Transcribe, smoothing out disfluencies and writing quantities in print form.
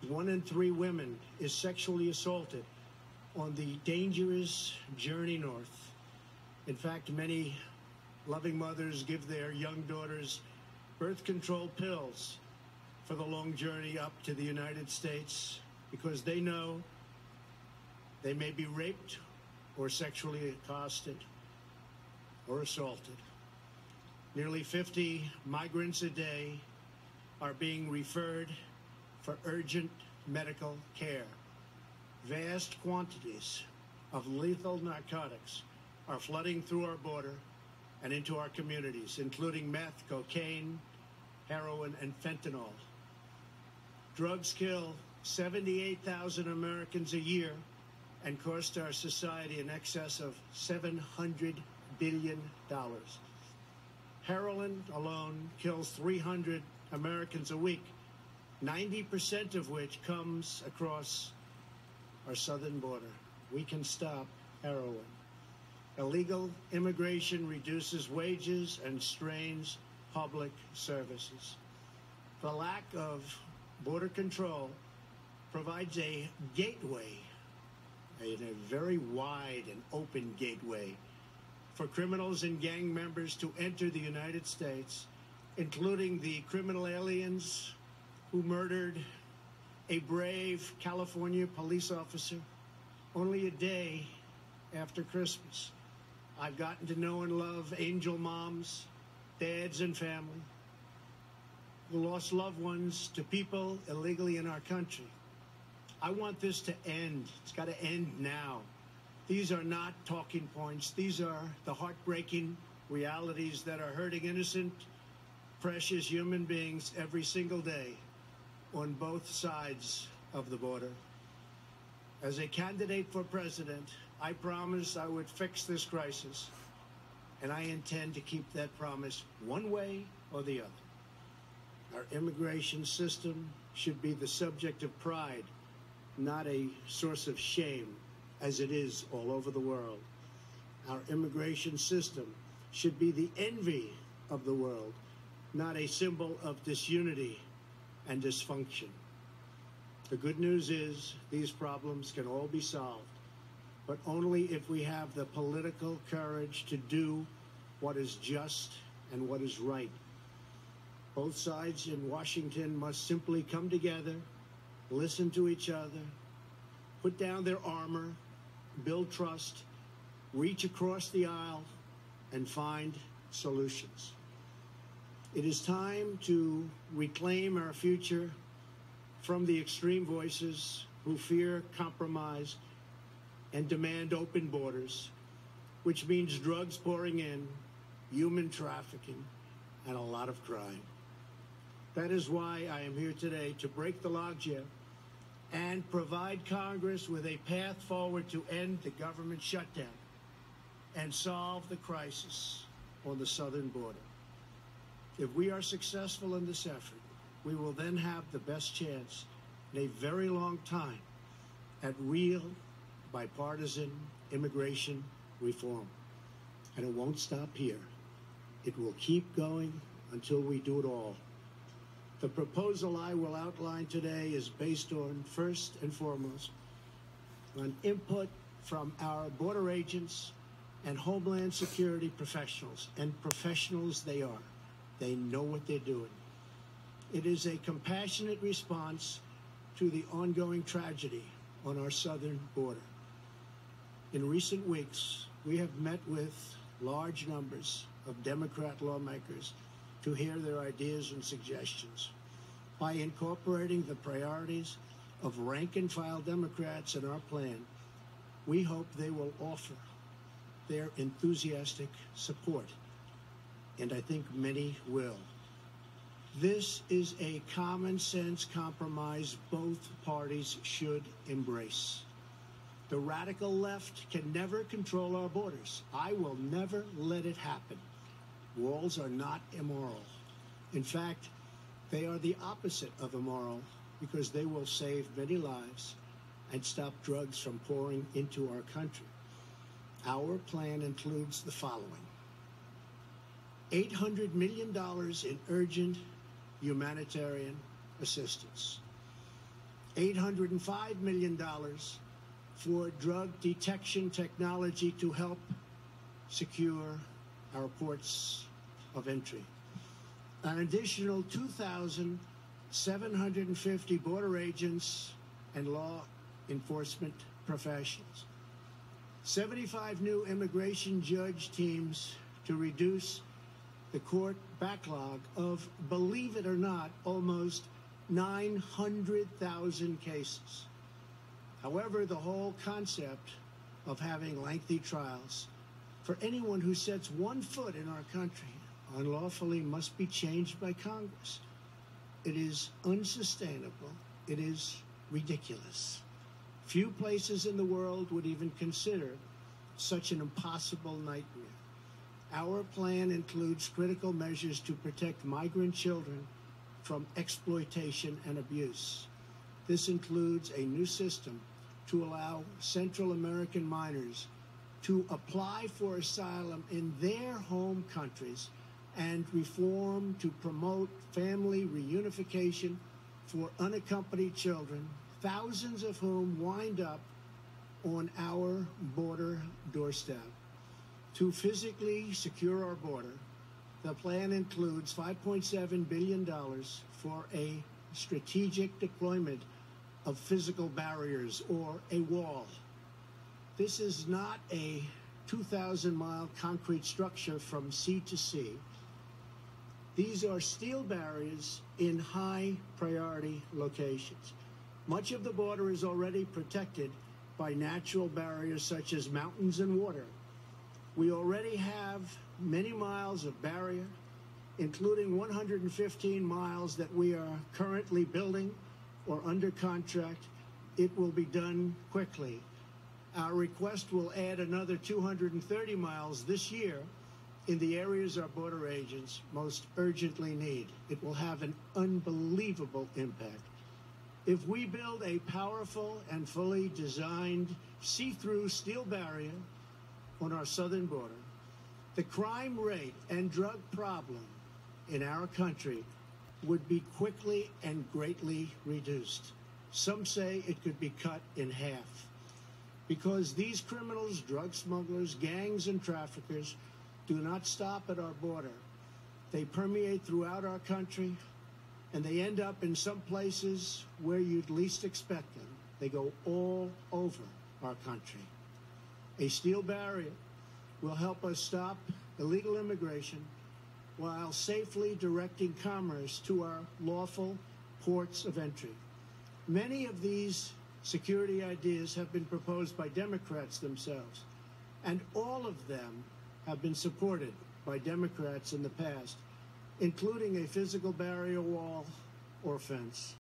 1 in 3 women is sexually assaulted on the dangerous journey north. In fact, many loving mothers give their young daughters birth control pills for the long journey up to the United States because they know they may be raped or sexually accosted or assaulted. Nearly 50 migrants a day are being referred for urgent medical care. Vast quantities of lethal narcotics are flooding through our border and into our communities, including meth, cocaine, heroin, and fentanyl. Drugs kill 78,000 Americans a year and cost our society in excess of $700 billion. Heroin alone kills 300 Americans a week, 90% of which comes across our southern border. We can stop heroin. Illegal immigration reduces wages and strains public services. The lack of border control provides a gateway, a very wide and open gateway, for criminals and gang members to enter the United States, including the criminal aliens who murdered a brave California police officer only a day after Christmas. I've gotten to know and love angel moms, dads, and family who lost loved ones to people illegally in our country. I want this to end. It's got to end now. These are not talking points. These are the heartbreaking realities that are hurting innocent, precious human beings every single day on both sides of the border. As a candidate for president, I promised I would fix this crisis, and I intend to keep that promise one way or the other. Our immigration system should be the subject of pride, not a source of shame, as it is all over the world. Our immigration system should be the envy of the world, not a symbol of disunity and dysfunction. The good news is these problems can all be solved, but only if we have the political courage to do what is just and what is right. Both sides in Washington must simply come together, listen to each other, put down their armor, build trust, reach across the aisle, and find solutions. It is time to reclaim our future from the extreme voices who fear compromise and demand open borders, which means drugs pouring in, human trafficking, and a lot of crime. That is why I am here today to break the logjam and provide Congress with a path forward to end the government shutdown and solve the crisis on the southern border. If we are successful in this effort, we will then have the best chance in a very long time at real bipartisan immigration reform. And it won't stop here. It will keep going until we do it all. The proposal I will outline today is based on, first and foremost, on input from our border agents and Homeland Security professionals, and professionals they are. They know what they're doing. It is a compassionate response to the ongoing tragedy on our southern border. In recent weeks, we have met with large numbers of Democrat lawmakers to hear their ideas and suggestions. By incorporating the priorities of rank-and-file Democrats in our plan, we hope they will offer their enthusiastic support, and I think many will. This is a common-sense compromise both parties should embrace. The radical left can never control our borders. I will never let it happen. Walls are not immoral. In fact, they are the opposite of immoral because they will save many lives and stop drugs from pouring into our country. Our plan includes the following: $800 million in urgent humanitarian assistance, $805 million for drug detection technology to help secure our ports of entry. An additional 2,750 border agents and law enforcement professionals. 75 new immigration judge teams to reduce the court backlog of, believe it or not, almost 900,000 cases. However, the whole concept of having lengthy trials for anyone who sets one foot in our country unlawfully must be changed by Congress. It is unsustainable. It is ridiculous. Few places in the world would even consider such an impossible nightmare. Our plan includes critical measures to protect migrant children from exploitation and abuse. This includes a new system to allow Central American minors to apply for asylum in their home countries and reform to promote family reunification for unaccompanied children, thousands of whom wind up on our border doorstep. To physically secure our border, the plan includes $5.7 billion for a strategic deployment of physical barriers, or a wall. This is not a 2,000-mile concrete structure from sea to sea. These are steel barriers in high-priority locations. Much of the border is already protected by natural barriers such as mountains and water. We already have many miles of barrier, including 115 miles that we are currently building or under contract. It will be done quickly. Our request will add another 230 miles this year in the areas our border agents most urgently need. It will have an unbelievable impact. If we build a powerful and fully designed see-through steel barrier on our southern border, the crime rate and drug problem in our country would be quickly and greatly reduced. Some say it could be cut in half. Because these criminals, drug smugglers, gangs, and traffickers do not stop at our border. They permeate throughout our country, and they end up in some places where you'd least expect them. They go all over our country. A steel barrier will help us stop illegal immigration while safely directing commerce to our lawful ports of entry. Many of these security ideas have been proposed by Democrats themselves, and all of them have been supported by Democrats in the past, including a physical barrier wall or fence.